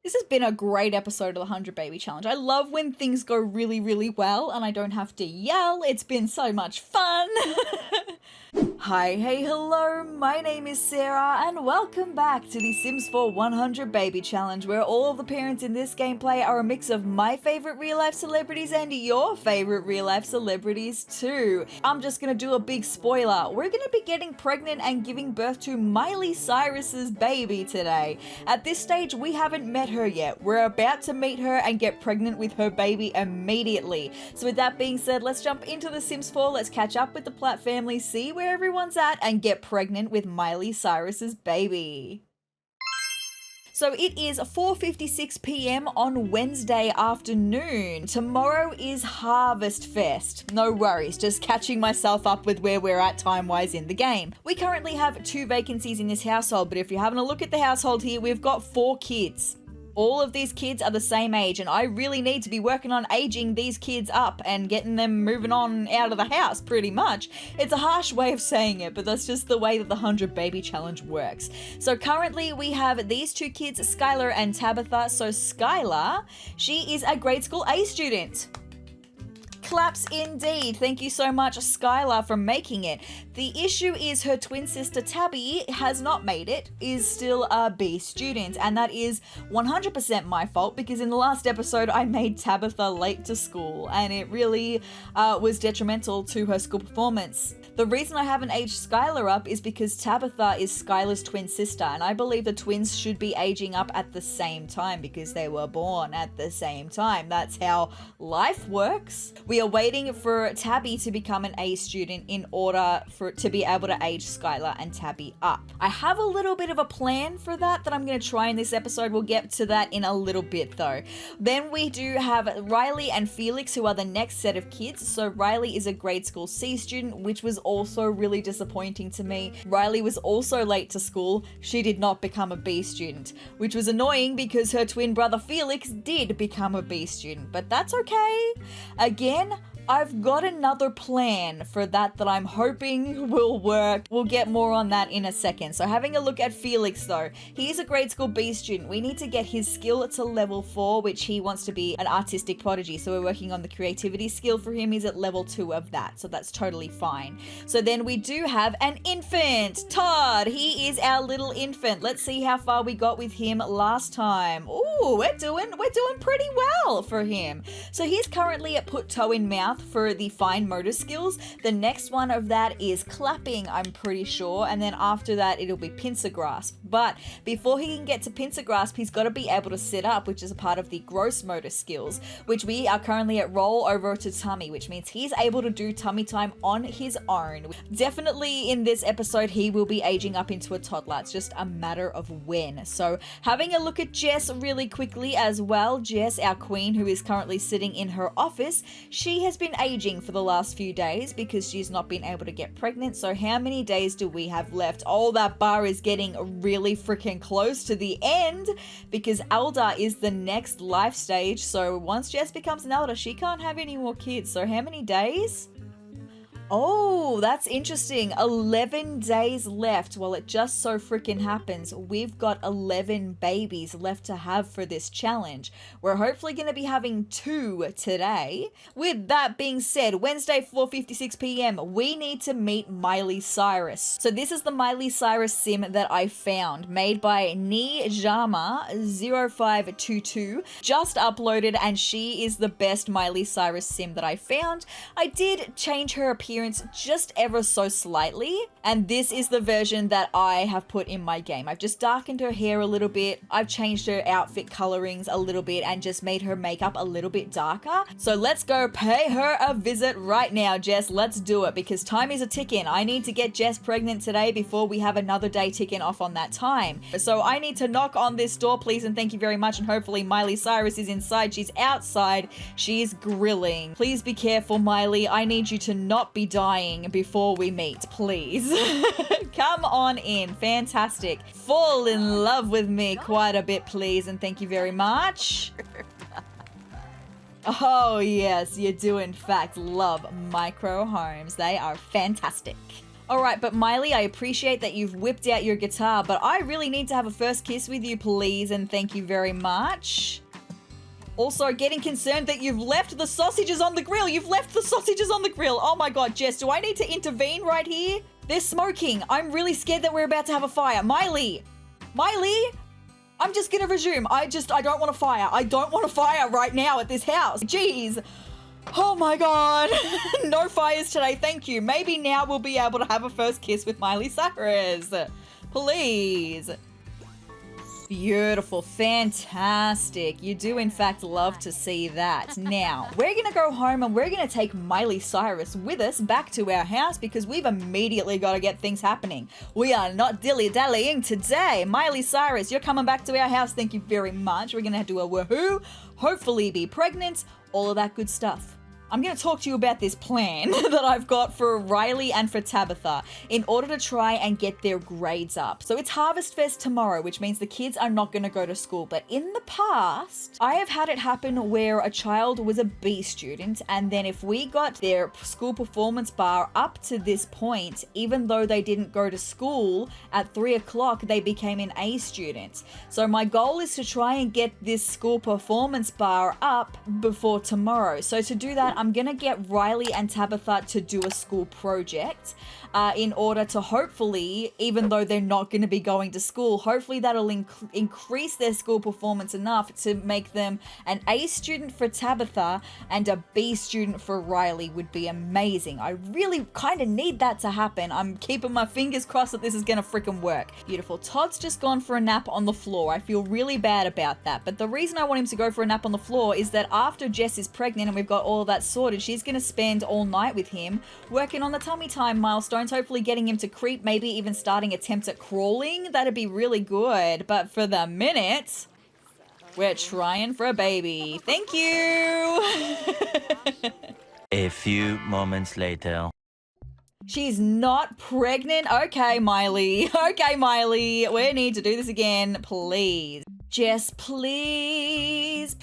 This has been a great episode of the 100 Baby Challenge. I love when things go really, really well and I don't have to yell. It's been so much fun. Hi, hey, hello, my name is Sarah and welcome back to the Sims 4 100 Baby Challenge, where all of the parents in this gameplay are a mix of my favorite real life celebrities and your favorite real life celebrities too. I'm just gonna do a big spoiler. We're gonna be getting pregnant and giving birth to Miley Cyrus's baby today. At this stage, we haven't met her yet. We're about to meet her and get pregnant with her baby immediately. So with that being said, let's jump into the Sims 4, let's catch up with the Platt family, see where everyone's at, and get pregnant with Miley Cyrus's baby. So it is 4:56 p.m. on Wednesday afternoon. Tomorrow is Harvest Fest. No worries, just catching myself up with where we're at time-wise in the game. We currently have 2 vacancies in this household, but if you're having a look at the household here, we've got 4 kids. All of these kids are the same age, and I really need to be working on aging these kids up and getting them moving on out of the house, pretty much. It's a harsh way of saying it, but that's just the way that the 100 Baby Challenge works. So currently we have these 2 kids, Skylar and Tabitha. So Skylar, she is a grade school A student. Claps indeed. Thank you so much, Skylar, for making it. The issue is her twin sister Tabby has not made it, is still a B student, and that is 100% my fault because in the last episode I made Tabitha late to school and it really was detrimental to her school performance. The reason I haven't aged Skylar up is because Tabitha is Skylar's twin sister, and I believe the twins should be aging up at the same time because they were born at the same time. That's how life works. We are waiting for Tabby to become an A student in order for it to be able to age Skylar and Tabby up. I have a little bit of a plan for that I'm going to try in this episode. We'll get to that in a little bit though. Then we do have Riley and Felix, who are the next set of kids. So Riley is a grade school C student, which was also really disappointing to me. Riley was also late to school. She did not become a B student, which was annoying because her twin brother Felix did become a B student, but that's okay. Again, I've got another plan for that I'm hoping will work. We'll get more on that in a second. So having a look at Felix though, he's a grade school B student. We need to get his skill to level 4, which he wants to be an artistic prodigy. So we're working on the creativity skill for him. He's at level 2 of that. So that's totally fine. So then we do have an infant, Todd. He is our little infant. Let's see how far we got with him last time. Ooh, we're doing pretty well for him. So he's currently at put toe in mouth for the fine motor skills. The next one of that is clapping, I'm pretty sure, and then after that it'll be pincer grasp. But before he can get to pincer grasp, he's got to be able to sit up, which is a part of the gross motor skills, which we are currently at roll over to tummy, which means he's able to do tummy time on his own. Definitely in this episode he will be aging up into a toddler. It's just a matter of when. So having a look at Jess really quickly as well. Jess, our queen, who is currently sitting in her office, she has been aging for the last few days because she's not been able to get pregnant. So how many days do we have left? Oh, that bar is getting really freaking close to the end because elder is the next life stage. So once Jess becomes an elder, she can't have any more kids. So how many days? Oh, that's interesting. 11 days left. Well, it just so freaking happens we've got 11 babies left to have for this challenge. We're hopefully going to be having 2 today. With that being said, Wednesday 4:56 p.m. we need to meet Miley Cyrus. So this is the Miley Cyrus sim that I found, made by Nijama0522. Just uploaded, and she is the best Miley Cyrus sim that I found. I did change her appearance just ever so slightly, and this is the version that I have put in my game. I've just darkened her hair a little bit, I've changed her outfit colorings a little bit, and just made her makeup a little bit darker. So let's go pay her a visit right now, Jess. Let's do it because time is a ticking. I need to get Jess pregnant today before we have another day ticking off on that time. So I need to knock on this door, please, and thank you very much, and hopefully Miley Cyrus is inside. She's outside, she's grilling. Please be careful, Miley. I need you to not be dying before we meet, please. Come on in. Fantastic. Fall in love with me quite a bit, please, and thank you very much. Oh yes, you do in fact love micro homes. They are fantastic. All right, but Miley, I appreciate that you've whipped out your guitar, but I really need to have a first kiss with you, please, and thank you very much. Also, getting concerned that you've left the sausages on the grill. You've left the sausages on the grill. Oh my God, Jess, do I need to intervene right here? They're smoking. I'm really scared that we're about to have a fire. Miley, I'm just gonna resume. I don't want a fire. I don't want a fire right now at this house. Jeez. Oh my God. No fires today, thank you. Maybe now we'll be able to have a first kiss with Miley Cyrus. Please. Beautiful, fantastic. You do in fact love to see that. Now, we're gonna go home and we're gonna take Miley Cyrus with us back to our house because we've immediately got to get things happening. We are not dilly-dallying today. Miley Cyrus, you're coming back to our house. Thank you very much. We're gonna do a woohoo, hopefully be pregnant, all of that good stuff. I'm going to talk to you about this plan that I've got for Riley and for Tabitha in order to try and get their grades up. So it's Harvest Fest tomorrow, which means the kids are not going to go to school. But in the past, I have had it happen where a child was a B student, and then if we got their school performance bar up to this point, even though they didn't go to school at 3 o'clock, they became an A student. So my goal is to try and get this school performance bar up before tomorrow. So to do that, I'm gonna get Riley and Tabitha to do a school project in order to hopefully, even though they're not gonna be going to school, hopefully that'll increase their school performance enough to make them an A student for Tabitha and a B student for Riley would be amazing. I really kind of need that to happen. I'm keeping my fingers crossed that this is gonna freaking work. Beautiful. Todd's just gone for a nap on the floor. I feel really bad about that, but the reason I want him to go for a nap on the floor is that after Jess is pregnant and we've got all of that sorted, she's going to spend all night with him working on the tummy time milestones, hopefully getting him to creep, maybe even starting attempts at crawling. That'd be really good. But for the minute, we're trying for a baby. Thank you. A few moments later. She's not pregnant? Okay, Miley. Okay, Miley. We need to do this again, please. Jess, please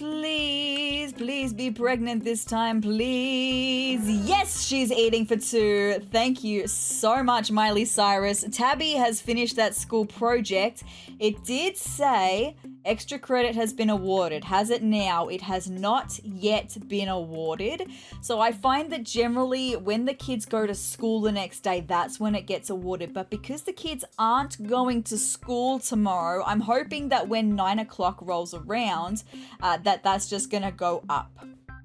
be pregnant this time, please. Yes, she's eating for 2. Thank you so much, Miley Cyrus. Tabby has finished that school project. It did say extra credit has been awarded. Has it now? It has not yet been awarded. So I find that generally when the kids go to school the next day, that's when it gets awarded. But because the kids aren't going to school tomorrow, I'm hoping that when 9 o'clock rolls around, that's just gonna go up.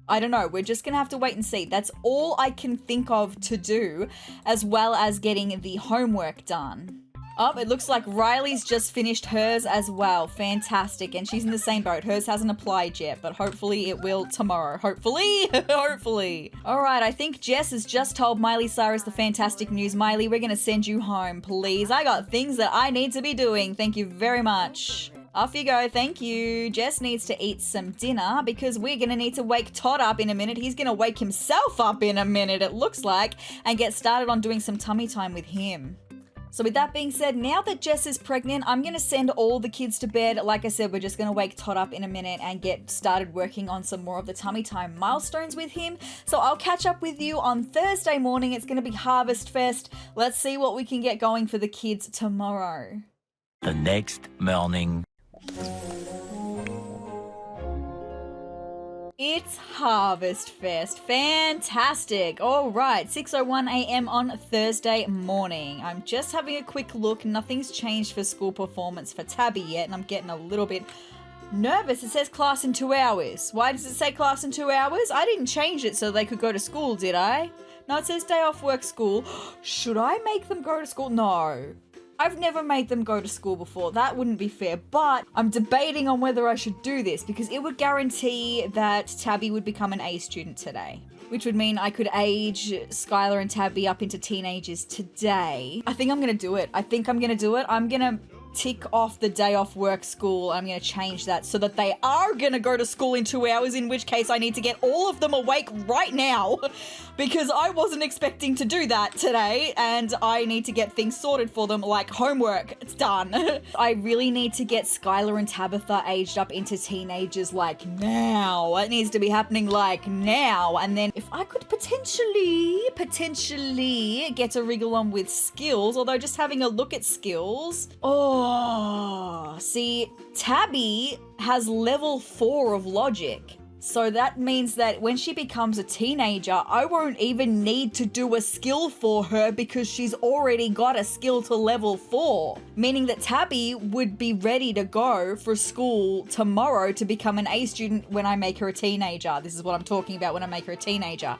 I don't know, we're just gonna have to wait and see. That's all I can think of to do, as well as getting the homework done. Oh, it looks like Riley's just finished hers as well. Fantastic. And she's in the same boat. Hers hasn't applied yet, but hopefully it will tomorrow. Hopefully. Hopefully. All right, I think Jess has just told Miley Cyrus the fantastic news. Miley, we're going to send you home, please. I got things that I need to be doing. Thank you very much. Off you go, thank you. Jess needs to eat some dinner because we're going to need to wake Todd up in a minute. He's going to wake himself up in a minute, it looks like, and get started on doing some tummy time with him. So with that being said, now that Jess is pregnant, I'm going to send all the kids to bed. Like I said, we're just going to wake Todd up in a minute and get started working on some more of the tummy time milestones with him. So I'll catch up with you on Thursday morning. It's going to be Harvest Fest. Let's see what we can get going for the kids tomorrow. The next morning. It's Harvest Fest. Fantastic. All right, 6:01 a.m. on Thursday morning. I'm just having a quick look. Nothing's changed for school performance for Tabby yet, and I'm getting a little bit nervous. It says class in 2 hours. Why does it say class in 2 hours? I didn't change it so they could go to school, did I? No, it says day off work school. Should I make them go to school? No. I've never made them go to school before. That wouldn't be fair, but I'm debating on whether I should do this because it would guarantee that Tabby would become an A student today, which would mean I could age Skylar and Tabby up into teenagers today. I think I'm going to do it. I'm going to tick off the day off work school. I'm going to change that so that they are going to go to school in 2 hours, in which case I need to get all of them awake right now. because I wasn't expecting to do that today and I need to get things sorted for them, like homework. It's done. I really need to get Skylar and Tabitha aged up into teenagers like now. It needs to be happening like now. And then if I could potentially get a wriggle on with skills, although just having a look at skills. Oh, see, Tabby has level 4 of logic. So that means that when she becomes a teenager, I won't even need to do a skill for her because she's already got a skill to level 4. Meaning that Tabby would be ready to go for school tomorrow to become an A student when I make her a teenager. This is what I'm talking about when I make her a teenager.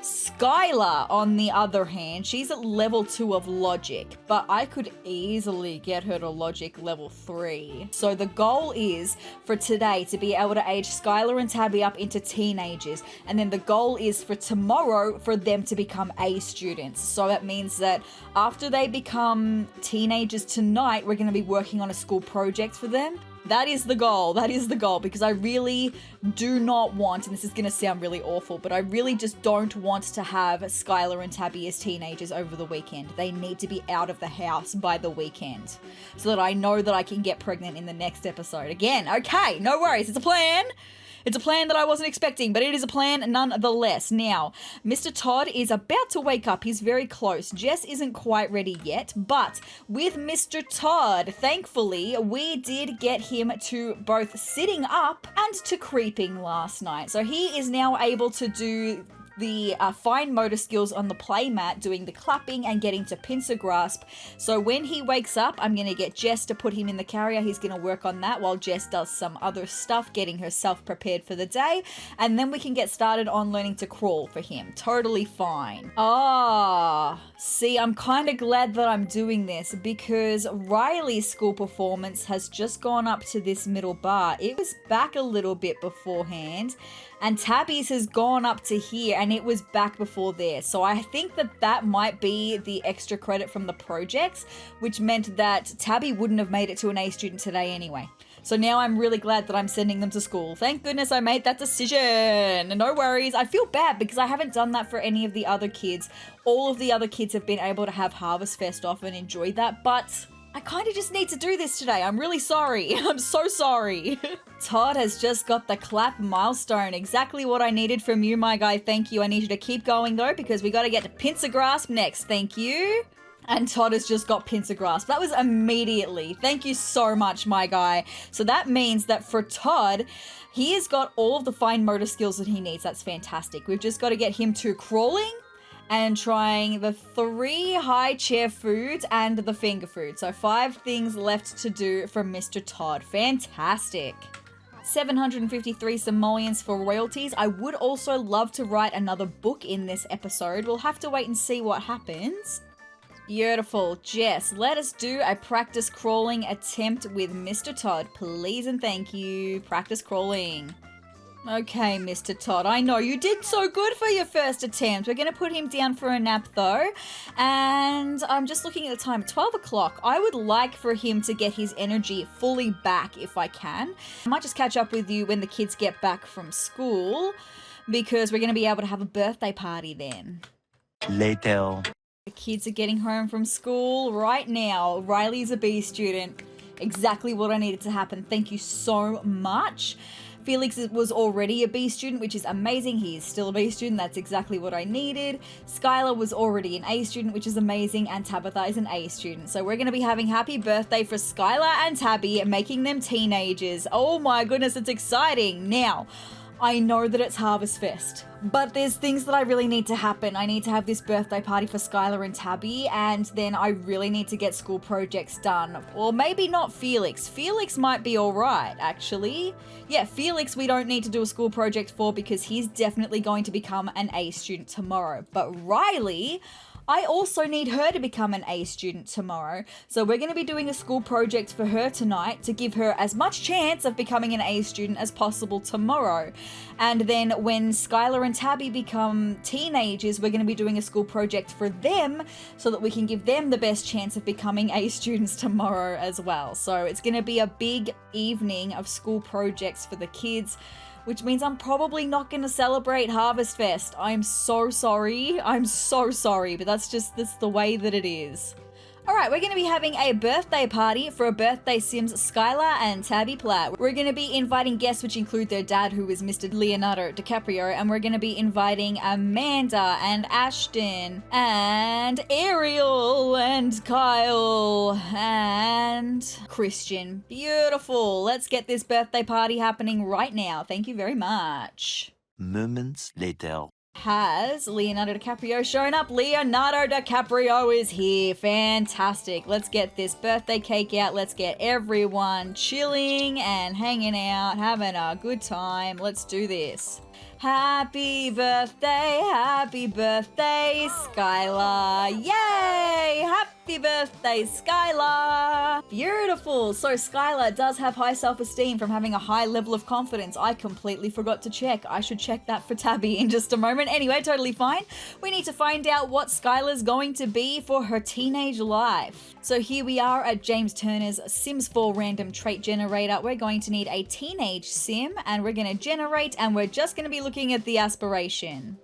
Skylar, on the other hand, she's at level 2 of logic, but I could easily get her to logic level 3. So the goal is for today to be able to age Skylar and Tabby up into teenagers, and then the goal is for tomorrow for them to become A students. So that means that after they become teenagers tonight, we're going to be working on a school project for them. That is the goal. That is the goal, because I really do not want, and this is going to sound really awful, but I really just don't want to have Skylar and Tabby as teenagers over the weekend. They need to be out of the house by the weekend so that I know that I can get pregnant in the next episode. Again, okay, no worries. It's a plan. It's a plan that I wasn't expecting, but it is a plan nonetheless. Now, Mr. Todd is about to wake up. He's very close. Jess isn't quite ready yet, but with Mr. Todd, thankfully, we did get him to both sitting up and to creeping last night. So he is now able to do the fine motor skills on the playmat, doing the clapping and getting to pincer grasp. So when he wakes up, I'm going to get Jess to put him in the carrier. He's going to work on that while Jess does some other stuff, getting herself prepared for the day. And then we can get started on learning to crawl for him. Totally fine. See, I'm kind of glad that I'm doing this because Riley's school performance has just gone up to this middle bar. It was back a little bit beforehand. And Tabby's has gone up to here and it was back before there. So I think that that might be the extra credit from the projects, which meant that Tabby wouldn't have made it to an A student today anyway. So now I'm really glad that I'm sending them to school. Thank goodness I made that decision. No worries. I feel bad because I haven't done that for any of the other kids. All of the other kids have been able to have Harvest Fest off and enjoy that, but I kind of just need to do this today. I'm really sorry. I'm so sorry. Todd has just got the clap milestone. Exactly what I needed from you, my guy. Thank you. I need you to keep going, though, because we got to get to pincer grasp next. Thank you. And Todd has just got pincer grasp. That was immediately. Thank you so much, my guy. So that means that for Todd, he has got all of the fine motor skills that he needs. That's fantastic. We've just got to get him to crawling and trying the 3 high chair foods and the finger food. So 5 things left to do from Mr. Todd. Fantastic. 753 simoleons for royalties. I would also love to write another book in this episode. We'll have to wait and see what happens. Beautiful. Jess, let us do a practice crawling attempt with Mr. Todd. Please and thank you. Practice crawling. Okay, Mr. Todd, I know you did so good for your first attempt. We're going to put him down for a nap, though. And I'm just looking at the time, 12 o'clock. I would like for him to get his energy fully back if I can. I might just catch up with you when the kids get back from school because we're going to be able to have a birthday party then. Later. The kids are getting home from school right now. Riley's a B student. Exactly what I needed to happen. Thank you so much. Felix was already a B student, which is amazing. He is still a B student. That's exactly what I needed. Skylar was already an A student, which is amazing. And Tabitha is an A student. So we're going to be having happy birthday for Skylar and Tabby, making them teenagers. Oh my goodness, it's exciting. Now, I know that it's Harvest Fest, but there's things that I really need to happen. I need to have this birthday party for Skylar and Tabby, and then I really need to get school projects done. Or maybe not Felix. Felix might be alright, actually. Yeah, Felix we don't need to do a school project for because he's definitely going to become an A student tomorrow. But Riley, I also need her to become an A student tomorrow. So we're going to be doing a school project for her tonight to give her as much chance of becoming an A student as possible tomorrow. And then when Skylar and Tabby become teenagers, we're going to be doing a school project for them so that we can give them the best chance of becoming A students tomorrow as well. So it's going to be a big evening of school projects for the kids. which means I'm probably not going to celebrate Harvest Fest. I'm so sorry. I'm so sorry, but that's the way that it is. Alright, we're going to be having a birthday party for a birthday Sims Skylar and Tabby Platt. We're going to be inviting guests which include their dad, who is Mr. Leonardo DiCaprio, and we're going to be inviting Amanda and Ashton and Ariel and Kyle and Christian. Beautiful. Let's get this birthday party happening right now. Thank you very much. Moments later. Has Leonardo DiCaprio shown up? Leonardo DiCaprio is here. Fantastic. Let's get this birthday cake out. Let's get everyone chilling and hanging out, having a good time. Let's do this. Happy birthday, Skylar. Yay! Happy birthday, Skylar. Beautiful. So Skylar does have high self-esteem from having a high level of confidence. I completely forgot to check. I should check that for Tabby in just a moment. Anyway, totally fine. We need to find out what Skylar's going to be for her teenage life. So here we are at James Turner's Sims 4 random trait generator. We're going to need a teenage sim, and we're going to generate, and we're just going to be looking at the aspiration.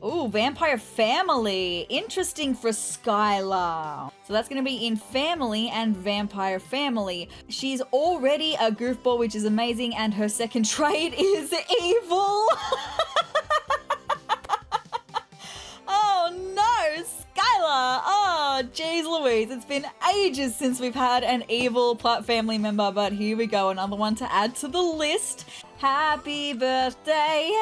Ooh, vampire family. Interesting for Skylar. So that's going to be in family and vampire family. She's already a goofball, which is amazing, and her second trait is evil. Oh no, Skylar. Oh, geez Louise. It's been ages since we've had an evil Platt family member, but here we go. Another one to add to the list. Happy birthday,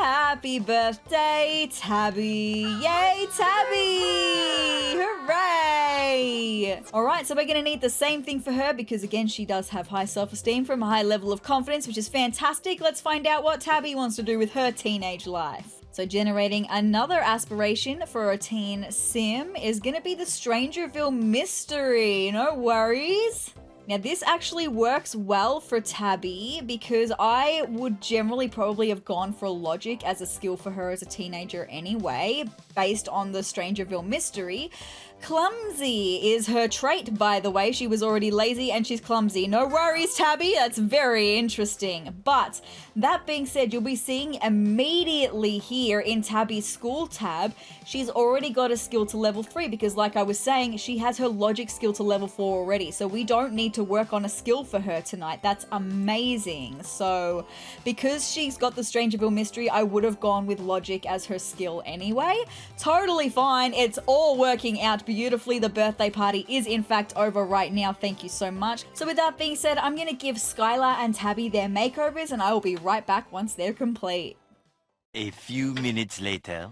Tabby. Yay, Tabby! Hooray! Alright, so we're going to need the same thing for her because, again, she does have high self-esteem from a high level of confidence, which is fantastic. Let's find out what Tabby wants to do with her teenage life. So generating another aspiration for a teen sim is going to be the Strangerville Mystery. No worries. Now this actually works well for Tabby because I would generally probably have gone for logic as a skill for her as a teenager anyway, based on the Strangerville Mystery. Clumsy is her trait, by the way. She was already lazy and she's clumsy. No worries, Tabby. That's very interesting. But that being said, you'll be seeing immediately here in Tabby's school tab, she's already got a skill to level 3 because, like I was saying, she has her logic skill to level 4 already. So we don't need to work on a skill for her tonight. That's amazing. So because she's got the Strangerville Mystery, I would have gone with logic as her skill anyway. Totally fine. It's all working out beautifully. The birthday party is in fact over right now. Thank you so much. So with that being said, I'm going to give Skylar and Tabby their makeovers and I will be right back once they're complete. A few minutes later.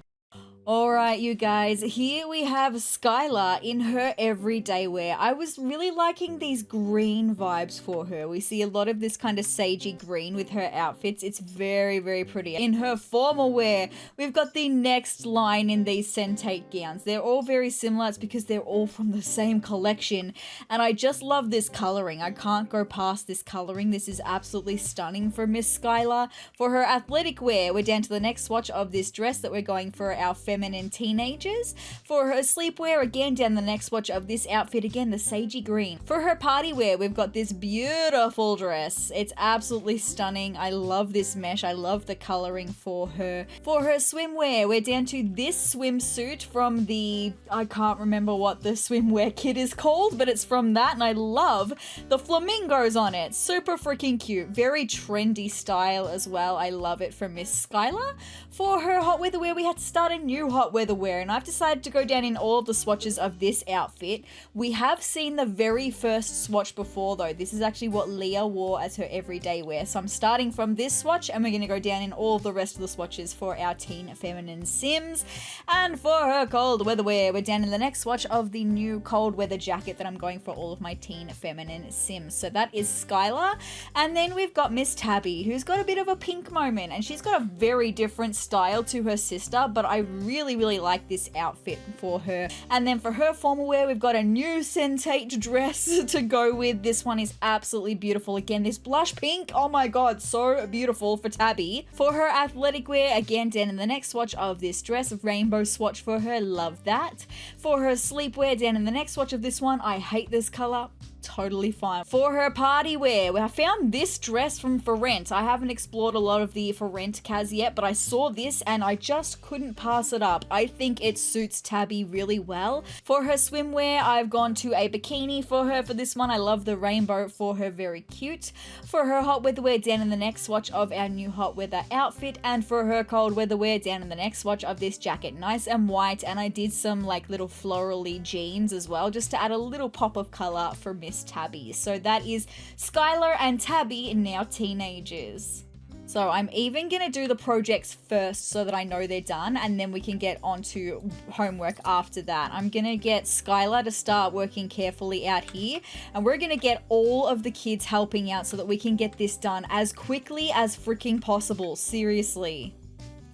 Alright, you guys, here we have Skylar in her everyday wear. I was really liking these green vibes for her. We see a lot of this kind of sagey green with her outfits. It's very, very pretty. In her formal wear, we've got the next line in these Sentate gowns. They're all very similar. It's because they're all from the same collection. And I just love this coloring. I can't go past this coloring. This is absolutely stunning for Miss Skylar. For her athletic wear, we're down to the next swatch of this dress that we're going for our feminine teenagers. For her sleepwear, again, down the next swatch of this outfit, again, the sagey green. For her party wear, we've got this beautiful dress. It's absolutely stunning. I love this mesh. I love the coloring for her. For her swimwear, we're down to this swimsuit from the, I can't remember what the swimwear kit is called, but it's from that, and I love the flamingos on it. Super freaking cute. Very trendy style as well. I love it from Miss Skylar. For her hot weather wear, we had to start a new hot weather wear, and I've decided to go down in all of the swatches of this outfit. We have seen the very first swatch before though. This is actually what Leah wore as her everyday wear. So I'm starting from this swatch and we're going to go down in all of the rest of the swatches for our teen feminine sims. And for her cold weather wear, we're down in the next swatch of the new cold weather jacket that I'm going for all of my teen feminine sims. So that is Skylar. And then we've got Miss Tabby, who's got a bit of a pink moment, and she's got a very different style to her sister, but I really like this outfit for her. And then for her formal wear, we've got a new Sentate dress to go with. This one is absolutely beautiful. Again, this blush pink, oh my god, so beautiful for Tabby. For her athletic wear, again, down in the next swatch of this dress, rainbow swatch for her, love that. For her sleepwear, down in the next swatch of this one, I hate this color. Totally fine. For her party wear, I found this dress from For Rent. I haven't explored a lot of the For Rent Kaz yet, but I saw this and I just couldn't pass it up. I think it suits Tabby really well. For her swimwear, I've gone to a bikini for her for this one. I love the rainbow for her, very cute. For her hot weather wear, down in the next swatch of our new hot weather outfit, and for her cold weather wear, down in the next swatch of this jacket. Nice and white, and I did some like little florally jeans as well, just to add a little pop of color for Miss Tabby. So that is Skylar and Tabby, now teenagers. So I'm even going to do the projects first so that I know they're done, and then we can get on to homework after that. I'm going to get Skylar to start working carefully out here, and we're going to get all of the kids helping out so that we can get this done as quickly as freaking possible. Seriously.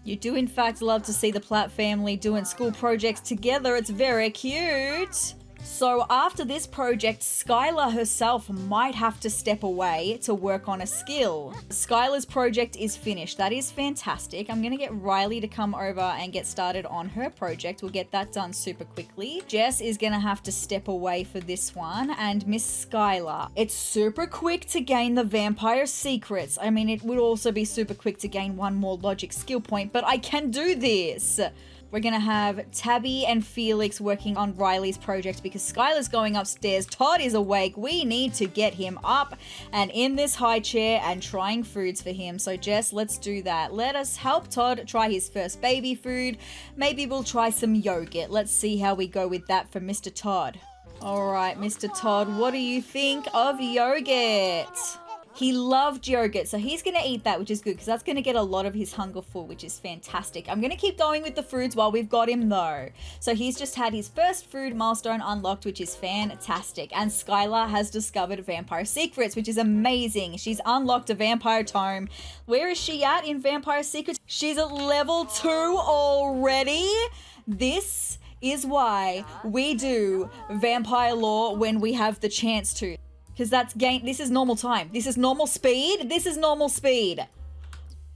You do in fact love to see the Platt family doing school projects together. It's very cute. So after this project, Skylar herself might have to step away to work on a skill. Skylar's project is finished. That is fantastic. I'm going to get Riley to come over and get started on her project. We'll get that done super quickly. Jess is going to have to step away for this one. And Miss Skylar. It's super quick to gain the vampire secrets. I mean, it would also be super quick to gain one more logic skill point, but I can do this. We're going to have Tabby and Felix working on Riley's project because Skylar's going upstairs. Todd is awake. We need to get him up and in this high chair and trying foods for him. So Jess, let's do that. Let us help Todd try his first baby food. Maybe we'll try some yogurt. Let's see how we go with that for Mr. Todd. All right, Mr. Todd, what do you think of yogurt? He loved yogurt, so he's going to eat that, which is good because that's going to get a lot of his hunger full, which is fantastic. I'm going to keep going with the foods while we've got him, though. So he's just had his first food milestone unlocked, which is fantastic. And Skylar has discovered vampire secrets, which is amazing. She's unlocked a vampire tome. Where is she at in vampire secrets? She's at level 2 already. This is why we do vampire lore when we have the chance to. Because this is normal time. This is normal speed. This is normal speed.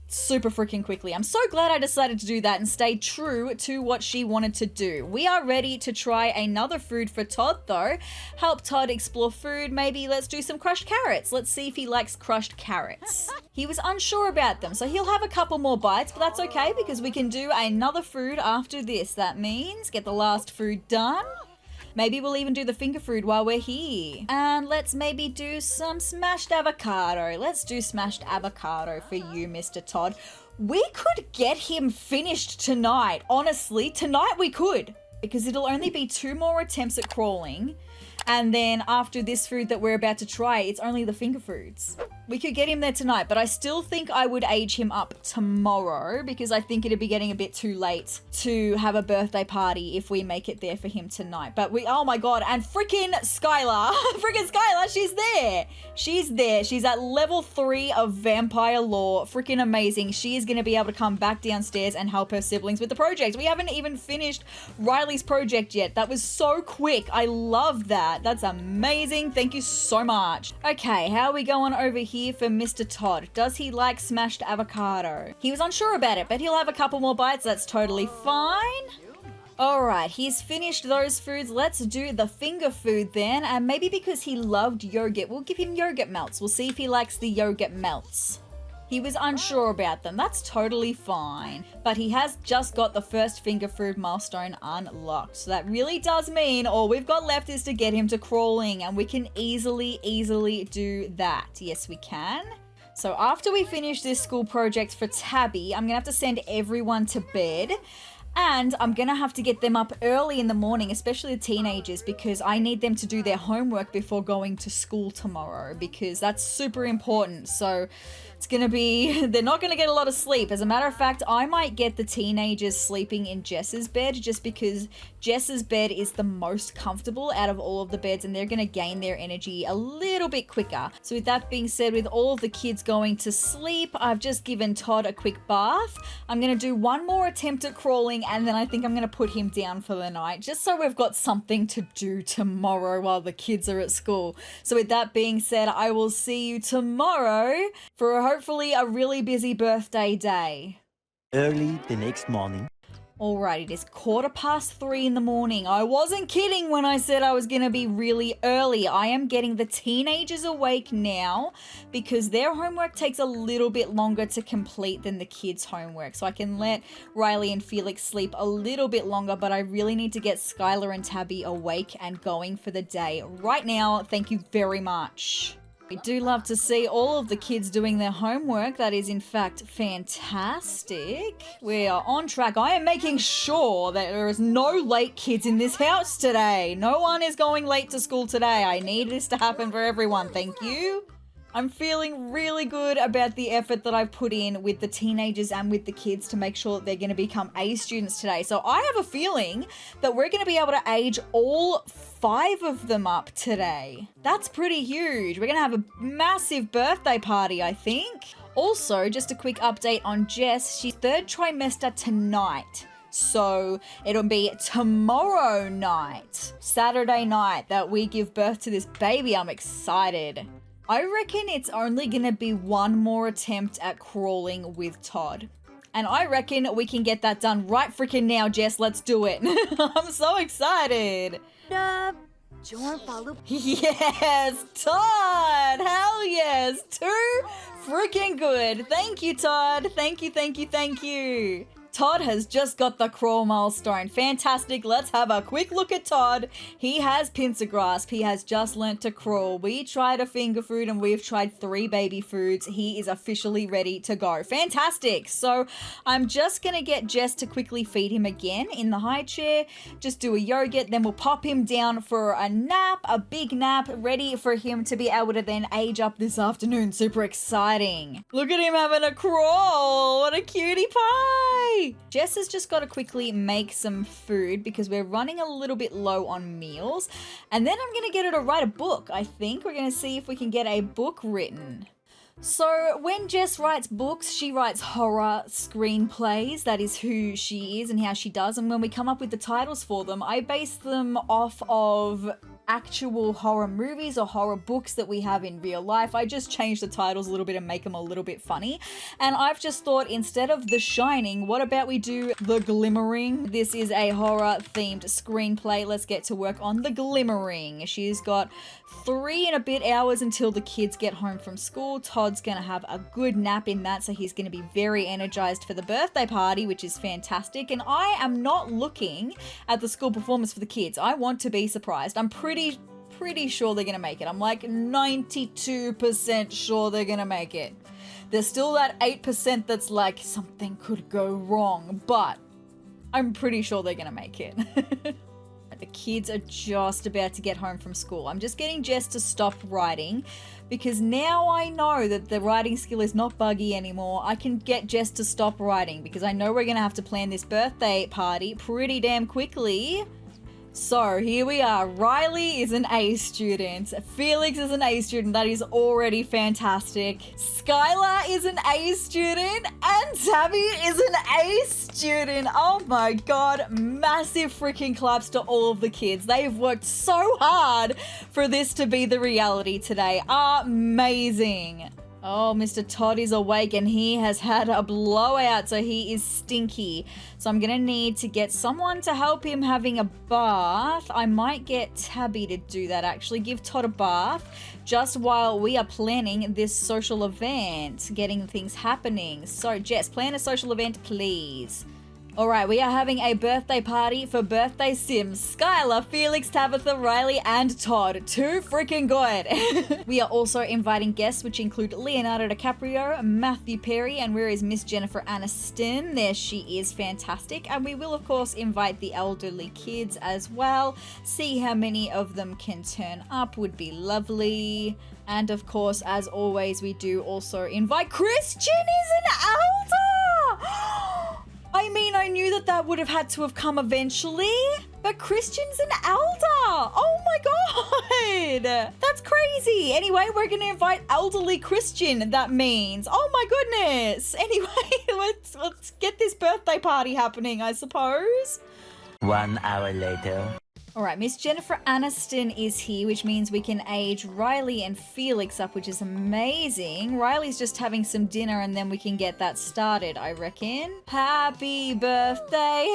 Super freaking quickly. I'm so glad I decided to do that and stay true to what she wanted to do. We are ready to try another food for Todd though. Help Todd explore food. Maybe let's do some crushed carrots. Let's see if he likes crushed carrots. He was unsure about them, so he'll have a couple more bites, but that's okay because we can do another food after this. That means get the last food done. Maybe we'll even do the finger food while we're here. And let's maybe do some smashed avocado. Let's do smashed avocado for you, Mr. Todd. We could get him finished tonight. Honestly, tonight we could. Because it'll only be 2 more attempts at crawling. And then after this food that we're about to try, it's only the finger foods. We could get him there tonight, but I still think I would age him up tomorrow because I think it'd be getting a bit too late to have a birthday party if we make it there for him tonight. But oh my god, and freaking Skylar, she's there. She's there. She's at level 3 of vampire lore. Freaking amazing. She is going to be able to come back downstairs and help her siblings with the project. We haven't even finished Riley's project yet. That was so quick. I love that. That's amazing. Thank you so much. Okay, how are we going over here for Mr. Todd? Does he like smashed avocado? He was unsure about it, but he'll have a couple more bites. That's totally fine. All right, he's finished those foods. Let's do the finger food then. And maybe because he loved yogurt, we'll give him yogurt melts. We'll see if he likes the yogurt melts. He was unsure about them. That's totally fine. But he has just got the first finger food milestone unlocked. So that really does mean all we've got left is to get him to crawling. And we can easily do that. Yes, we can. So after we finish this school project for Tabby, I'm going to have to send everyone to bed. And I'm going to have to get them up early in the morning, especially the teenagers, because I need them to do their homework before going to school tomorrow, because that's super important. So it's going to be, they're not going to get a lot of sleep. As a matter of fact, I might get the teenagers sleeping in Jess's bed just because Jess's bed is the most comfortable out of all of the beds and they're going to gain their energy a little bit quicker. So with that being said, with all of the kids going to sleep, I've just given Todd a quick bath. I'm going to do one more attempt at crawling and then I think I'm going to put him down for the night just so we've got something to do tomorrow while the kids are at school. So with that being said, I will see you tomorrow for hopefully a really busy birthday day. Early the next morning. Alright, it is 3:15 in the morning. I wasn't kidding when I said I was going to be really early. I am getting the teenagers awake now because their homework takes a little bit longer to complete than the kids' homework. So I can let Riley and Felix sleep a little bit longer, but I really need to get Skylar and Tabby awake and going for the day right now. Thank you very much. I do love to see all of the kids doing their homework. That is, in fact, fantastic. We are on track. I am making sure that there is no late kids in this house today. No one is going late to school today. I need this to happen for everyone. Thank you. I'm feeling really good about the effort that I've put in with the teenagers and with the kids to make sure that they're going to become A students today. So I have a feeling that we're going to be able to age all 5 of them up today. That's pretty huge. We're going to have a massive birthday party, I think. Also, just a quick update on Jess. She's 3rd trimester tonight. So it'll be tomorrow night, Saturday night, that we give birth to this baby. I'm excited. I reckon it's only going to be one more attempt at crawling with Todd. And I reckon we can get that done right freaking now, Jess. Let's do it. I'm so excited. Yes, Todd. Hell yes. 2 freaking good. Thank you, Todd. Thank you, thank you, thank you. Todd has just got the crawl milestone. Fantastic. Let's have a quick look at Todd. He has pincer grasp. He has just learnt to crawl. We tried a finger food and we've tried 3 baby foods. He is officially ready to go. Fantastic. So I'm just going to get Jess to quickly feed him again in the high chair. Just do a yogurt. Then we'll pop him down for a nap, a big nap, ready for him to be able to then age up this afternoon. Super exciting. Look at him having a crawl. What a cutie pie. Jess has just got to quickly make some food because we're running a little bit low on meals. And then I'm going to get her to write a book. I think we're going to see if we can get a book written. So when Jess writes books, she writes horror screenplays. That is who she is and how she does. And when we come up with the titles for them, I base them off of actual horror movies or horror books that we have in real life. I just change the titles a little bit and make them a little bit funny. And I've just thought, instead of The Shining, what about we do The Glimmering? This is a horror themed screenplay. Let's get to work on The Glimmering. She's got 3 and a bit hours until the kids get home from school. Todd's gonna have a good nap in that, so he's gonna be very energized for the birthday party, which is fantastic. And I am not looking at the school performance for the kids. I want to be surprised. I'm pretty sure they're gonna make it. I'm like 92% sure they're gonna make it. There's still that 8% that's like something could go wrong, but I'm pretty sure they're gonna make it. The kids are just about to get home from school. I'm just getting Jess to stop writing because now I know that the writing skill is not buggy anymore. I can get Jess to stop writing because I know we're gonna have to plan this birthday party pretty damn quickly. So here we are. Riley is an A student. Felix is an A student. That is already fantastic. Skylar is an A student. And Tabby is an A student. Oh my god. Massive freaking claps to all of the kids. They've worked so hard for this to be the reality today. Amazing. Oh, Mr. Todd is awake and he has had a blowout, so he is stinky. So I'm going to need to get someone to help him having a bath. I might get Tabby to do that, actually. Give Todd a bath just while we are planning this social event, getting things happening. So, Jess, plan a social event, please. Alright, we are having a birthday party for birthday Sims. Skylar, Felix, Tabitha, Riley, and Todd. 2 freaking good. We are also inviting guests, which include Leonardo DiCaprio, Matthew Perry, and where is Miss Jennifer Aniston? There she is, fantastic. And we will, of course, invite the elderly kids as well. See how many of them can turn up would be lovely. And, of course, as always, we do also invite Christian is an elder! I mean, I knew that that would have had to have come eventually, but Christian's an elder. Oh my god, that's crazy. Anyway, we're going to invite elderly Christian, that means. Oh my goodness. Anyway, let's get this birthday party happening, I suppose. 1 hour later. All right, Miss Jennifer Aniston is here, which means we can age Riley and Felix up, which is amazing. Riley's just having some dinner and then we can get that started, I reckon. Happy birthday,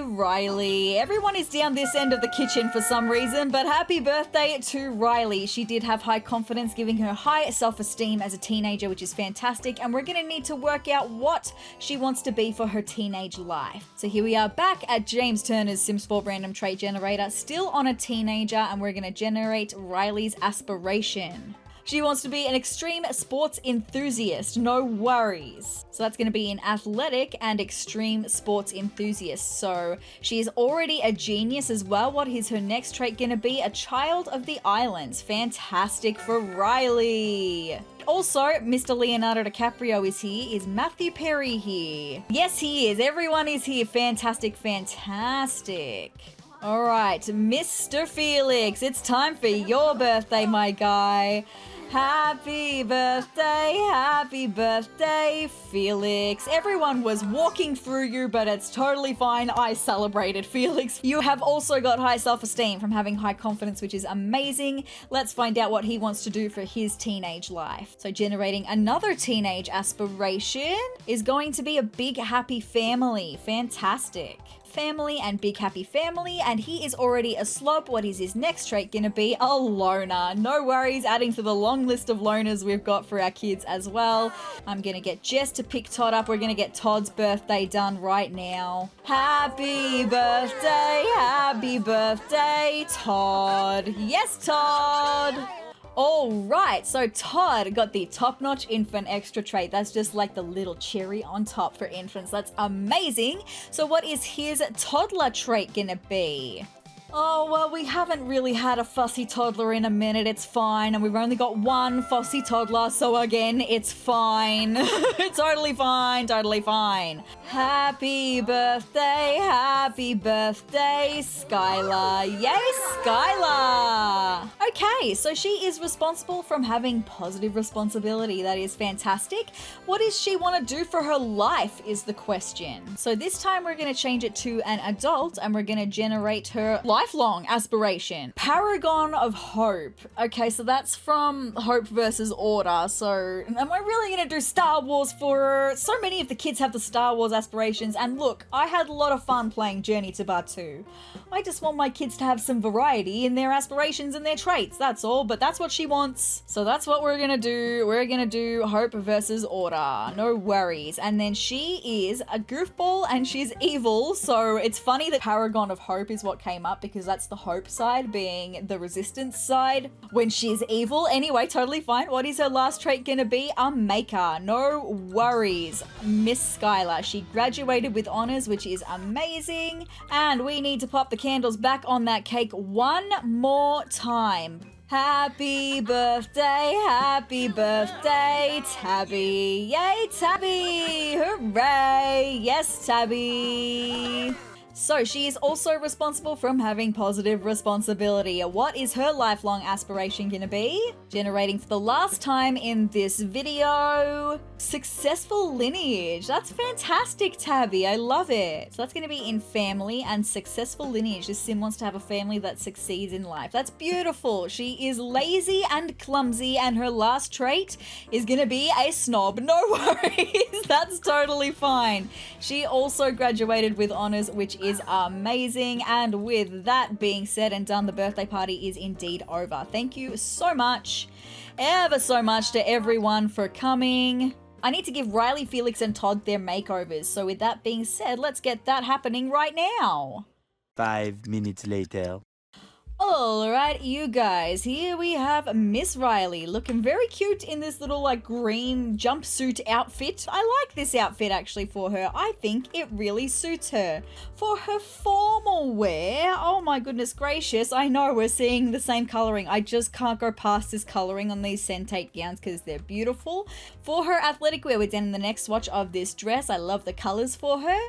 Riley. Everyone is down this end of the kitchen for some reason, but happy birthday to Riley. She did have high confidence, giving her high self-esteem as a teenager, which is fantastic. And we're going to need to work out what she wants to be for her teenage life. So here we are back at James Turner's Sims 4 random trait generator, still on a teenager, and we're going to generate Riley's aspiration. She wants to be an extreme sports enthusiast, no worries. So that's going to be an athletic and extreme sports enthusiast. So she is already a genius as well. What is her next trait going to be? A child of the islands. Fantastic for Riley. Also, Mr. Leonardo DiCaprio is here. Is Matthew Perry here? Yes, he is. Everyone is here. Fantastic, fantastic. All right, Mr. Felix, it's time for your birthday, my guy. Happy birthday, Felix. Everyone was walking through you, but it's totally fine. I celebrated, Felix. You have also got high self-esteem from having high confidence, which is amazing. Let's find out what he wants to do for his teenage life. So generating another teenage aspiration is going to be a big happy family. Fantastic. Family and big happy family, and he is already a slob. What is his next trait gonna be? A loner. No worries, adding to the long list of loners we've got for our kids as well. I'm gonna get Jess to pick Todd up. We're gonna get Todd's birthday done right now. Happy birthday, Todd. Yes, Todd. All right, so Todd got the top-notch infant extra trait. That's just like the little cherry on top for infants. That's amazing. So what is his toddler trait gonna be? Oh, well, we haven't really had a fussy toddler in a minute. It's fine. And we've only got one fussy toddler. So again, it's fine. It's totally fine. Totally fine. Happy birthday, Skylar. Yay, Skylar. Okay, so she is responsible from having positive responsibility. That is fantastic. What does she want to do for her life is the question. So this time we're going to change it to an adult and we're going to generate her lifelong aspiration. Paragon of Hope. Okay, so that's from Hope versus Order. So am I really going to do Star Wars for her? So many of the kids have the Star Wars aspirations, and look, I had a lot of fun playing Journey to Batuu. I just want my kids to have some variety in their aspirations and their traits, that's all, but that's what she wants. So that's what we're gonna do. We're gonna do Hope versus Order. No worries. And then she is a goofball and she's evil, so it's funny that Paragon of Hope is what came up because that's the Hope side being the resistance side when she's evil. Anyway, totally fine. What is her last trait gonna be? A maker. No worries. Miss Skylar. She graduated with honors, which is amazing. And we need to pop the candles back on that cake one more time. Happy birthday, Tabby. Yay, Tabby. Hooray. Yes, Tabby. So she is also responsible from having positive responsibility. What is her lifelong aspiration gonna be? Generating for the last time in this video, successful lineage. That's fantastic, Tabby. I love it. So that's gonna be in family and successful lineage. This sim wants to have a family that succeeds in life. That's beautiful. She is lazy and clumsy, and her last trait is gonna be a snob. No worries. That's totally fine. She also graduated with honors, which is amazing. And with that being said and done, the birthday party is indeed over. Thank you so much, ever so much to everyone for coming. I need to give Riley, Felix, and Todd their makeovers. So with that being said, let's get that happening right now. 5 minutes later. Alright, you guys, here we have Miss Riley looking very cute in this little like green jumpsuit outfit. I like this outfit actually for her. I think it really suits her. For her formal wear, oh my goodness gracious, I know we're seeing the same coloring. I just can't go past this coloring on these Sentate gowns because they're beautiful. For her athletic wear, we're down in the next swatch of this dress. I love the colors for her.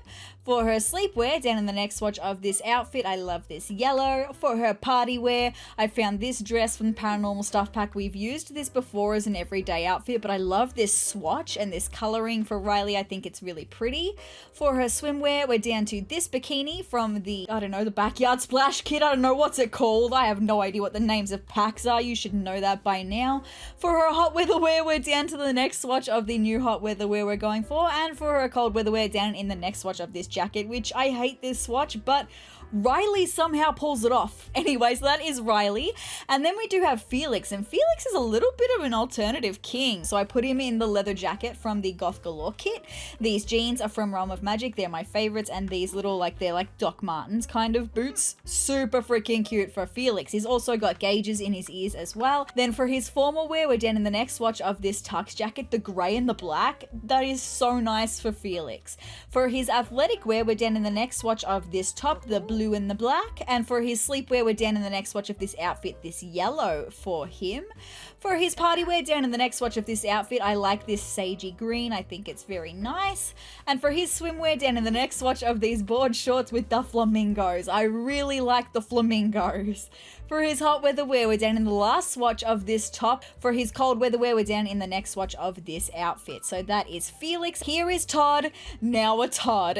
For her sleepwear, down in the next swatch of this outfit, I love this yellow. For her party party wear. I found this dress from the Paranormal Stuff Pack. We've used this before as an everyday outfit, but I love this swatch and this coloring for Riley. I think it's really pretty. For her swimwear, we're down to this bikini from the, I don't know, the Backyard Splash Kit. I don't know what's it called. I have no idea what the names of packs are. You should know that by now. For her hot weather wear, we're down to the next swatch of the new hot weather wear we're going for. And for her cold weather wear, down in the next swatch of this jacket, which I hate this swatch, but Riley somehow pulls it off. Anyway, so that is Riley. And then we do have Felix, and Felix is a little bit of an alternative king. So I put him in the leather jacket from the Goth Galore kit. These jeans are from Realm of Magic. They're my favorites. And these little, they're like Doc Martens kind of boots. Super freaking cute for Felix. He's also got gauges in his ears as well. Then for his formal wear, we're down in the next swatch of this tux jacket, the gray and the black. That is so nice for Felix. For his athletic wear, we're down in the next swatch of this top, the blue and the black. And for his sleepwear, we're down in the next swatch of this outfit, this yellow for him. For his party wear, down in the next swatch of this outfit, I like this sagey green. I think it's very nice. And for his swimwear, down in the next swatch of these board shorts with the flamingos. I really like the flamingos. For his hot weather wear, we're down in the last swatch of this top. For his cold weather wear, we're down in the next swatch of this outfit. So that is Felix. Here is Todd. Now a Todd.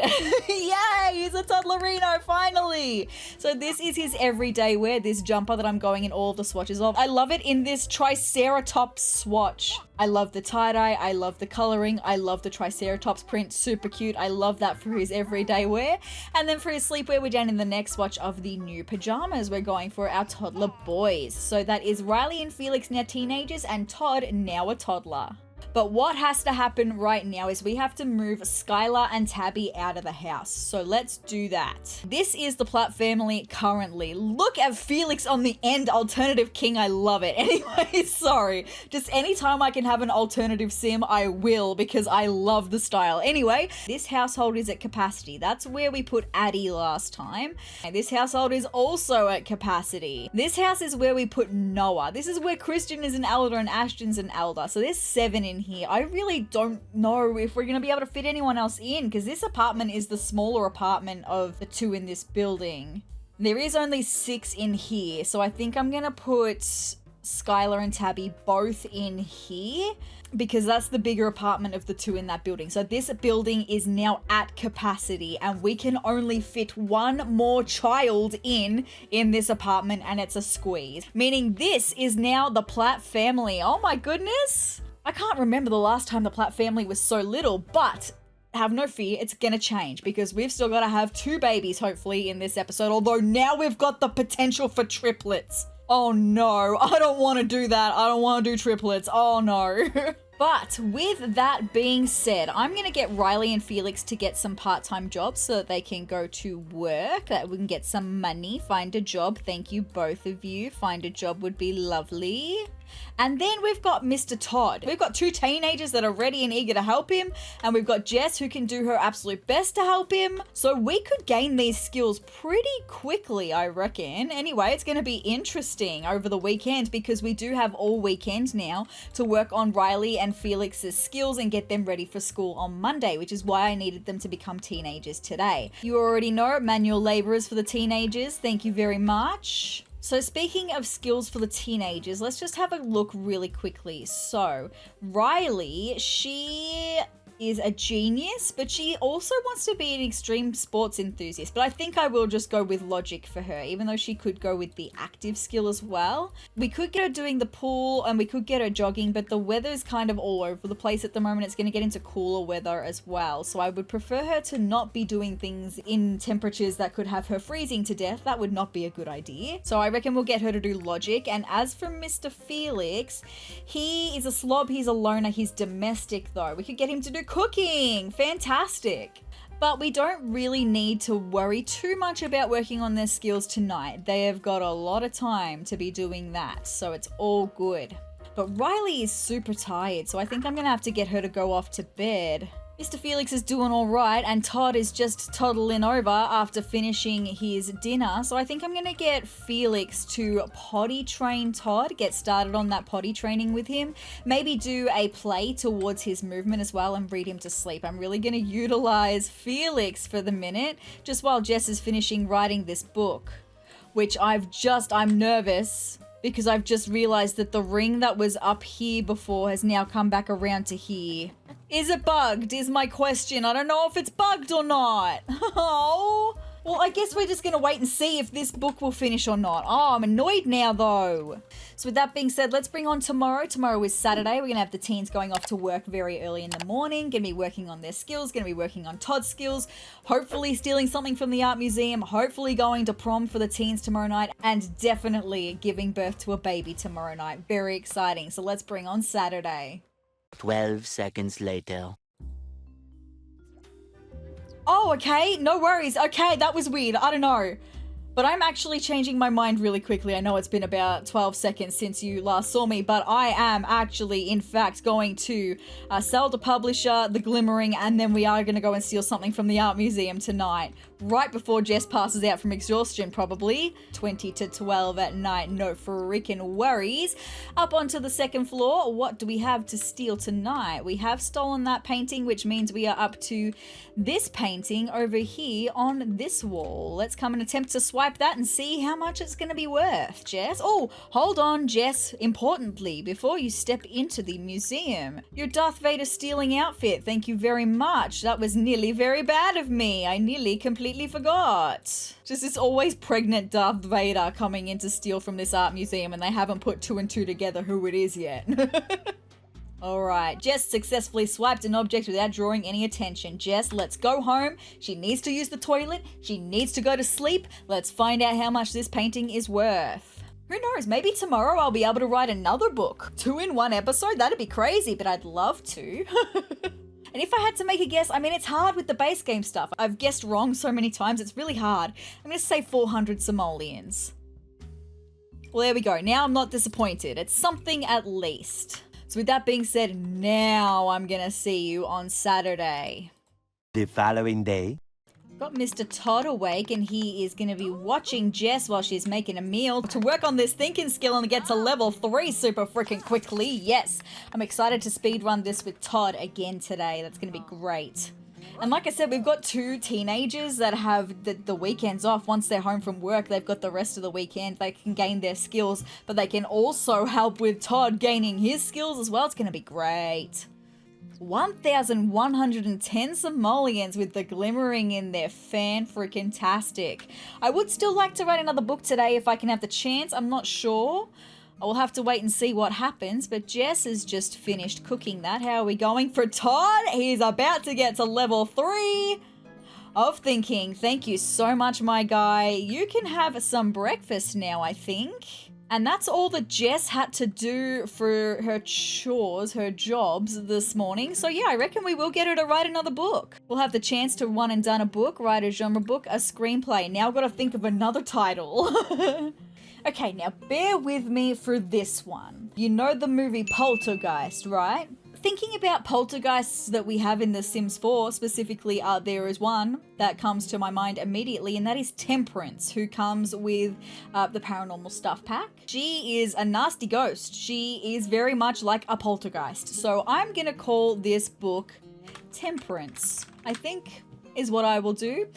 Yay! He's a toddlerino, finally! So this is his everyday wear, this jumper that I'm going in all of the swatches of. I love it in this Triceratops swatch. I love the tie-dye, I love the coloring, I love the Triceratops print, super cute. I love that for his everyday wear. And then for his sleepwear, we're down in the next swatch of the new pajamas. We're going for our toddler boys. So that is Riley and Felix, now teenagers, and Todd, now a toddler. But what has to happen right now is we have to move Skylar and Tabby out of the house. So let's do that. This is the Platt family currently. Look at Felix on the end, alternative king. I love it. Anyway, sorry. Just anytime I can have an alternative sim, I will, because I love the style. Anyway, this household is at capacity. That's where we put Addie last time. And this household is also at capacity. This house is where we put Noah. This is where Christian is an elder and Ashton's an elder. So there's 7 in here. I really don't know if we're going to be able to fit anyone else in, because this apartment is the smaller apartment of the 2 in this building. There is only 6 in here, so I think I'm going to put Skylar and Tabby both in here, because that's the bigger apartment of the 2 in that building. So this building is now at capacity, and we can only fit 1 more child in this apartment, and it's a squeeze. Meaning this is now the Platt family. Oh my goodness! I can't remember the last time the Platt family was so little, but have no fear, it's gonna change, because we've still gotta have 2 babies, hopefully, in this episode, although now we've got the potential for triplets. Oh no, I don't want to do that. I don't want to do triplets. Oh no. But with that being said, I'm going to get Riley and Felix to get some part-time jobs so that they can go to work, that we can get some money, find a job. Thank you, both of you. Find a job would be lovely. And then we've got Mr. Todd. We've got 2 teenagers that are ready and eager to help him. And we've got Jess, who can do her absolute best to help him. So we could gain these skills pretty quickly, I reckon. Anyway, it's going to be interesting over the weekend, because we do have all weekend now to work on Riley and Felix's skills and get them ready for school on Monday, which is why I needed them to become teenagers today. You already know, manual laborers for the teenagers. Thank you very much. So speaking of skills for the teenagers, let's just have a look really quickly. So Riley, she is a genius, but she also wants to be an extreme sports enthusiast. But I think I will just go with logic for her, even though she could go with the active skill as well. We could get her doing the pool and we could get her jogging, but the weather's kind of all over the place at the moment. It's going to get into cooler weather as well. So I would prefer her to not be doing things in temperatures that could have her freezing to death. That would not be a good idea. So I reckon we'll get her to do logic. And as for Mr. Felix, he is a slob, he's a loner, he's domestic though. We could get him to do cooking. Fantastic. But we don't really need to worry too much about working on their skills tonight. They have got a lot of time to be doing that, so it's all good. But Riley is super tired, so I think I'm gonna have to get her to go off to bed. Mr. Felix is doing all right, and Todd is just toddling over after finishing his dinner. So I think I'm going to get Felix to potty train Todd, get started on that potty training with him. Maybe do a play towards his movement as well and read him to sleep. I'm really going to utilize Felix for the minute, just while Jess is finishing writing this book. which I'm nervous because I've just realized that the ring that was up here before has now come back around to here. Is it bugged? Is my question. I don't know if it's bugged or not. Oh. Well, I guess we're just going to wait and see if this book will finish or not. Oh, I'm annoyed now, though. So with that being said, let's bring on tomorrow. Tomorrow is Saturday. We're going to have the teens going off to work very early in the morning. Going to be working on their skills. Going to be working on Todd's skills. Hopefully stealing something from the art museum. Hopefully going to prom for the teens tomorrow night. And definitely giving birth to a baby tomorrow night. Very exciting. So let's bring on Saturday. 12 seconds later. Oh, okay. No worries. Okay, that was weird. I don't know. But I'm actually changing my mind really quickly. I know it's been about 12 seconds since you last saw me, but I am actually, in fact, going to sell to publisher, The Glimmering, and then we are going to go and steal something from the art museum tonight. Right before Jess passes out from exhaustion, probably. 20 to 12 at night, no freaking worries. Up onto the second floor, what do we have to steal tonight? We have stolen that painting, which means we are up to this painting over here on this wall. Let's come and attempt to swipe that and see how much it's going to be worth, Jess. Oh, hold on, Jess. Importantly, before you step into the museum, your Darth Vader stealing outfit. Thank you very much. That was nearly very bad of me. I nearly completely forgot. Just this always pregnant Darth Vader coming in to steal from this art museum, and they haven't put 2 and 2 together who it is yet. Alright, Jess successfully swiped an object without drawing any attention. Jess, let's go home. She needs to use the toilet. She needs to go to sleep. Let's find out how much this painting is worth. Who knows, maybe tomorrow I'll be able to write another book. 2 in 1 episode? That'd be crazy, but I'd love to. And if I had to make a guess, I mean, it's hard with the base game stuff. I've guessed wrong so many times, it's really hard. I'm going to say 400 simoleons. Well, there we go. Now I'm not disappointed. It's something at least. So with that being said, now I'm going to see you on Saturday. The following day. Got Mr. Todd awake, and he is going to be watching Jess while she's making a meal to work on this thinking skill and get to level 3 super freaking quickly. Yes, I'm excited to speedrun this with Todd again today. That's going to be great. And like I said, we've got 2 teenagers that have the weekends off. Once they're home from work, they've got the rest of the weekend. They can gain their skills, but they can also help with Todd gaining his skills as well. It's going to be great. 1,110 simoleons with the glimmering in there. Fan-freaking-tastic. I would still like to write another book today if I can have the chance. I'm not sure. I will have to wait and see what happens, but Jess has just finished cooking that. How are we going for Todd? He's about to get to level 3 of thinking. Thank you so much, my guy. You can have some breakfast now, I think. And that's all that Jess had to do for her chores, her jobs this morning. So yeah, I reckon we will get her to write another book. We'll have the chance to one and done a book, write a genre book, a screenplay. Now I've got to think of another title. Okay, now bear with me for this one. You know the movie Poltergeist, right? Thinking about poltergeists that we have in The Sims 4, specifically, there is one that comes to my mind immediately, and that is Temperance, who comes with the paranormal stuff pack. She is a nasty ghost. She is very much like a poltergeist. So I'm gonna call this book Temperance, I think is what I will do.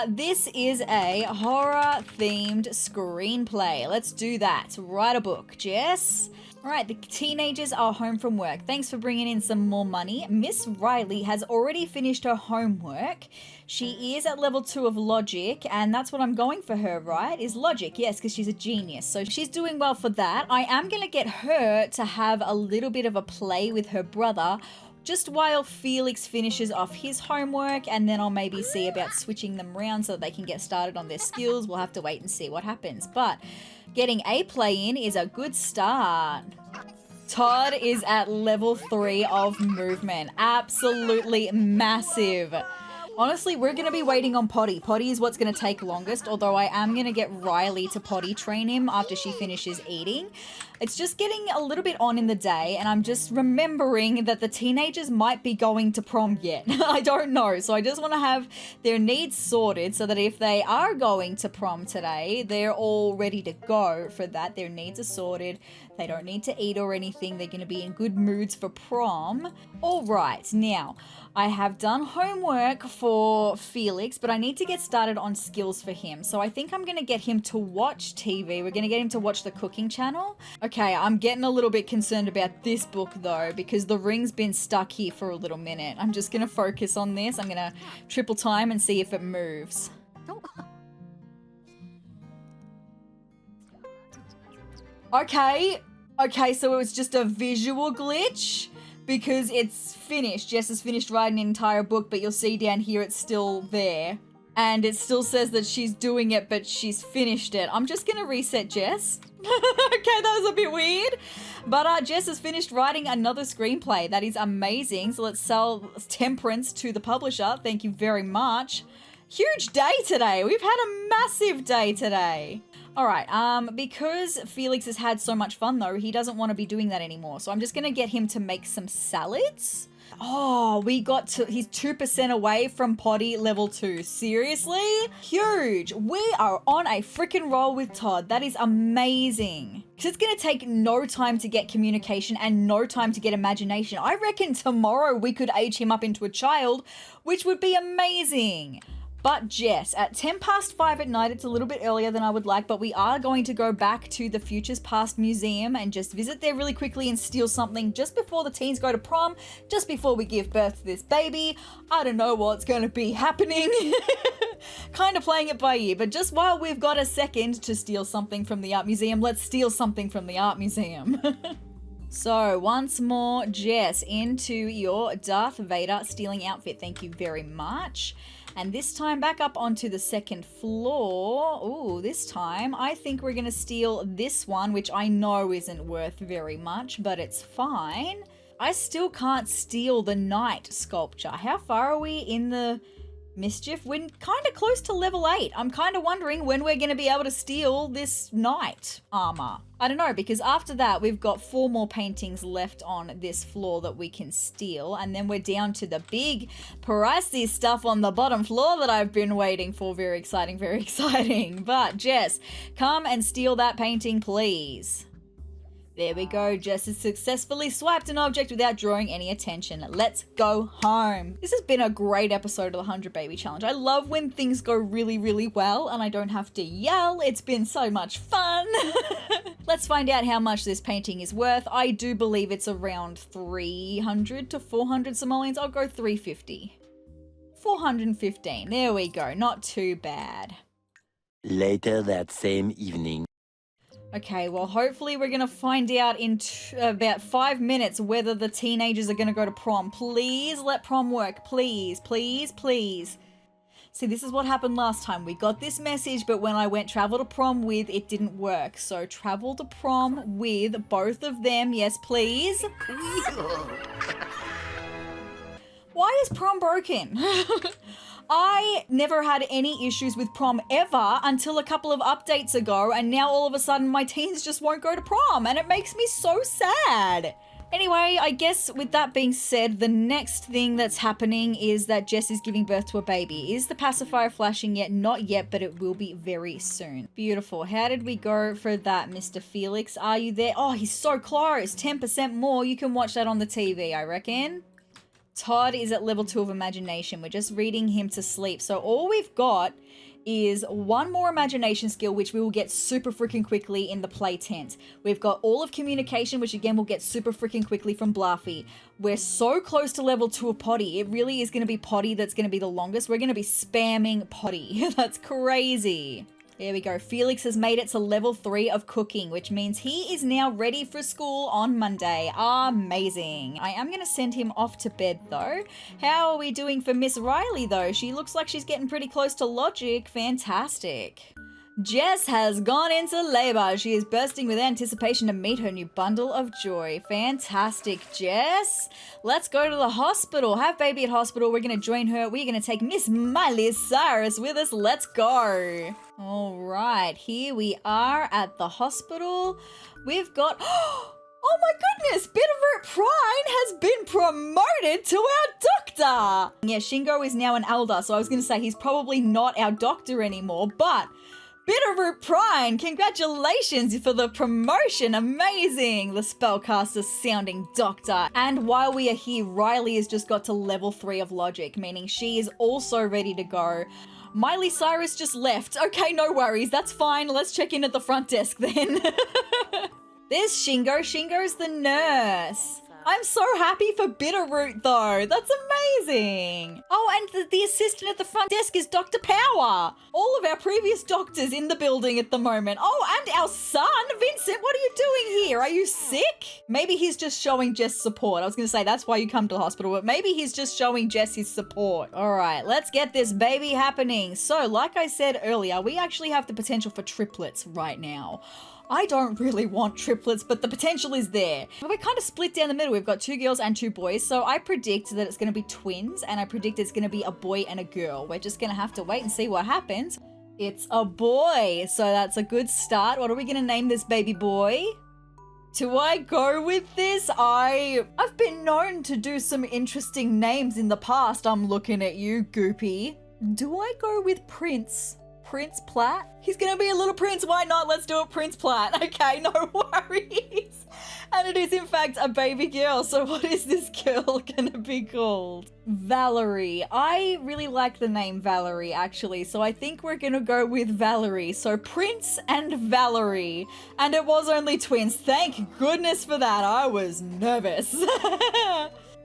This is a horror-themed screenplay. Let's do that. Write a book, Jess. All right, the teenagers are home from work. Thanks for bringing in some more money. Miss Riley has already finished her homework. She is at level 2 of logic, and that's what I'm going for her, right? Is logic, yes, because she's a genius. So she's doing well for that. I am going to get her to have a little bit of a play with her brother just while Felix finishes off his homework, and then I'll maybe see about switching them around so that they can get started on their skills. We'll have to wait and see what happens. But getting a play in is a good start. Todd is at level 3 of movement. Absolutely massive. Honestly, we're going to be waiting on Potty. Potty is what's going to take longest, although I am going to get Riley to potty train him after she finishes eating. It's just getting a little bit on in the day, and I'm just remembering that the teenagers might be going to prom yet. I don't know, so I just want to have their needs sorted so that if they are going to prom today, they're all ready to go for that. Their needs are sorted. They don't need to eat or anything. They're going to be in good moods for prom. All right, now, I have done homework for Felix, but I need to get started on skills for him. So I think I'm going to get him to watch TV. We're going to get him to watch the cooking channel. Okay, I'm getting a little bit concerned about this book though, because the ring's been stuck here for a little minute. I'm just going to focus on this. I'm going to triple time and see if it moves. Okay, so it was just a visual glitch. Because it's finished. Jess has finished writing an entire book, but you'll see down here it's still there. And it still says that she's doing it, but she's finished it. I'm just going to reset Jess. Okay, that was a bit weird. But Jess has finished writing another screenplay. That is amazing. So let's sell Temperance to the publisher. Thank you very much. Huge day today. We've had a massive day today. All right, because Felix has had so much fun though, he doesn't want to be doing that anymore. So I'm just going to get him to make some salads. Oh, he's 2% away from potty level 2. Seriously? Huge. We are on a freaking roll with Todd. That is amazing. Because it's going to take no time to get communication and no time to get imagination. I reckon tomorrow we could age him up into a child, which would be amazing. But Jess, at 5:10 at night, it's a little bit earlier than I would like, but we are going to go back to the Futures Past Museum and just visit there really quickly and steal something just before the teens go to prom, just before we give birth to this baby. I don't know what's going to be happening. Kind of playing it by ear, but just while we've got a second to steal something from the art museum, let's steal something from the art museum. So once more, Jess, into your Darth Vader stealing outfit. Thank you very much. And this time back up onto the second floor. Ooh, this time I think we're going to steal this one, which I know isn't worth very much, but it's fine. I still can't steal the knight sculpture. How far are we in the mischief? We're kind of close to level 8. I'm kind of wondering when we're going to be able to steal this knight armor. I don't know, because after that we've got 4 more paintings left on this floor that we can steal, and then we're down to the big pricey stuff on the bottom floor that I've been waiting for. Very exciting, very exciting. But Jess, come and steal that painting, please. There we go. Jess has successfully swiped an object without drawing any attention. Let's go home. This has been a great episode of the 100 Baby Challenge. I love when things go really, really well and I don't have to yell. It's been so much fun. Let's find out how much this painting is worth. I do believe it's around 300 to 400 simoleons. I'll go 350. 415. There we go. Not too bad. Later that same evening. Okay, well, hopefully we're going to find out in about 5 minutes whether the teenagers are going to go to prom. Please let prom work. Please, please, please. See, this is what happened last time. We got this message, but when I went travel to prom with, it didn't work. So travel to prom with both of them. Yes, please. Why is prom broken? I never had any issues with prom ever until a couple of updates ago, and now all of a sudden my teens just won't go to prom, and it makes me so sad. Anyway, I guess with that being said, the next thing that's happening is that Jess is giving birth to a baby. Is the pacifier flashing yet? Not yet, but it will be very soon. Beautiful. How did we go for that, Mr. Felix? Are you there? Oh, he's so close. 10% more. You can watch that on the TV, I reckon. Todd is at level 2 of imagination. We're just reading him to sleep. So all we've got is 1 more imagination skill, which we will get super freaking quickly in the play tent. We've got all of communication, which again we'll get super freaking quickly from Bluffy. We're so close to level 2 of potty. It really is going to be potty that's going to be the longest. We're going to be spamming potty. That's crazy. There we go. Felix has made it to level 3 of cooking, which means he is now ready for school on Monday. Amazing. I am going to send him off to bed though. How are we doing for Miss Riley though? She looks like she's getting pretty close to logic. Fantastic. Jess has gone into labor. She is bursting with anticipation to meet her new bundle of joy. Fantastic, Jess. Let's go to the hospital. Have baby at hospital. We're going to join her. We're going to take Miss Miley Cyrus with us. Let's go. All right, here we are at the hospital. We've got... Oh my goodness, Bitterroot Prine has been promoted to our doctor. Yeah, Shingo is now an elder, so I was going to say he's probably not our doctor anymore, but... Bitterroot Prime, congratulations for the promotion. Amazing. The spellcaster sounding doctor. And while we are here, Riley has just got to level 3 of logic, meaning she is also ready to go. Miley Cyrus just left. Okay, no worries. That's fine. Let's check in at the front desk then. There's Shingo. Shingo's the nurse. I'm so happy for Bitterroot though. That's amazing. Oh, and the assistant at the front desk is Dr. Power. All of our previous doctors in the building at the moment. Oh, and our son, Vincent, what are you doing here? Are you sick? Maybe he's just showing Jess support. I was going to say that's why you come to the hospital, but maybe he's just showing Jess his support. All right, let's get this baby happening. So like I said earlier, we actually have the potential for triplets right now. I don't really want triplets, but the potential is there. But we're kind of split down the middle. We've got 2 girls and 2 boys. So I predict that it's going to be twins, and I predict it's going to be a boy and a girl. We're just going to have to wait and see what happens. It's a boy, so that's a good start. What are we going to name this baby boy? Do I go with this? I've been known to do some interesting names in the past. I'm looking at you, Goopy. Do I go with Prince? Prince Platt? He's gonna be a little prince, why not? Let's do it, Prince Platt. Okay, no worries. And it is in fact a baby girl, so what is this girl gonna be called? Valerie. I really like the name Valerie actually, so I think we're gonna go with Valerie. So Prince and Valerie. And it was only twins. Thank goodness for that. I was nervous.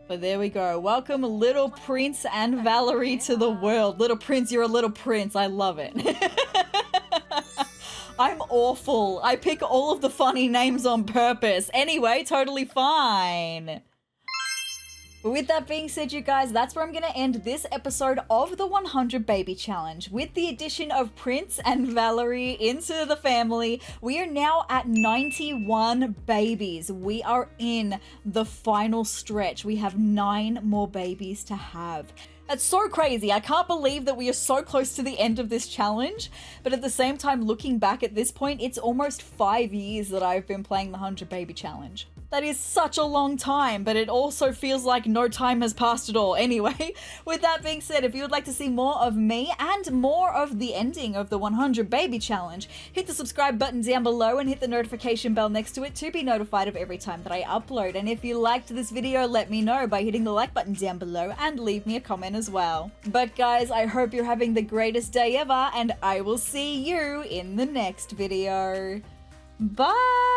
But there we go. Welcome little Prince and Valerie to the world. Little Prince, you're a little prince. I love it. I'm awful. I pick all of the funny names on purpose. Anyway, totally fine. But with that being said, you guys, that's where I'm going to end this episode of the 100 Baby Challenge. With the addition of Prince and Valerie into the family, we are now at 91 babies. We are in the final stretch. We have 9 more babies to have. That's so crazy. I can't believe that we are so close to the end of this challenge. But at the same time, looking back at this point, it's almost 5 years that I've been playing the 100 Baby Challenge. That is such a long time, but it also feels like no time has passed at all. Anyway, with that being said, if you would like to see more of me and more of the ending of the 100 Baby Challenge, hit the subscribe button down below and hit the notification bell next to it to be notified of every time that I upload. And if you liked this video, let me know by hitting the like button down below and leave me a comment as well. But guys, I hope you're having the greatest day ever, and I will see you in the next video. Bye!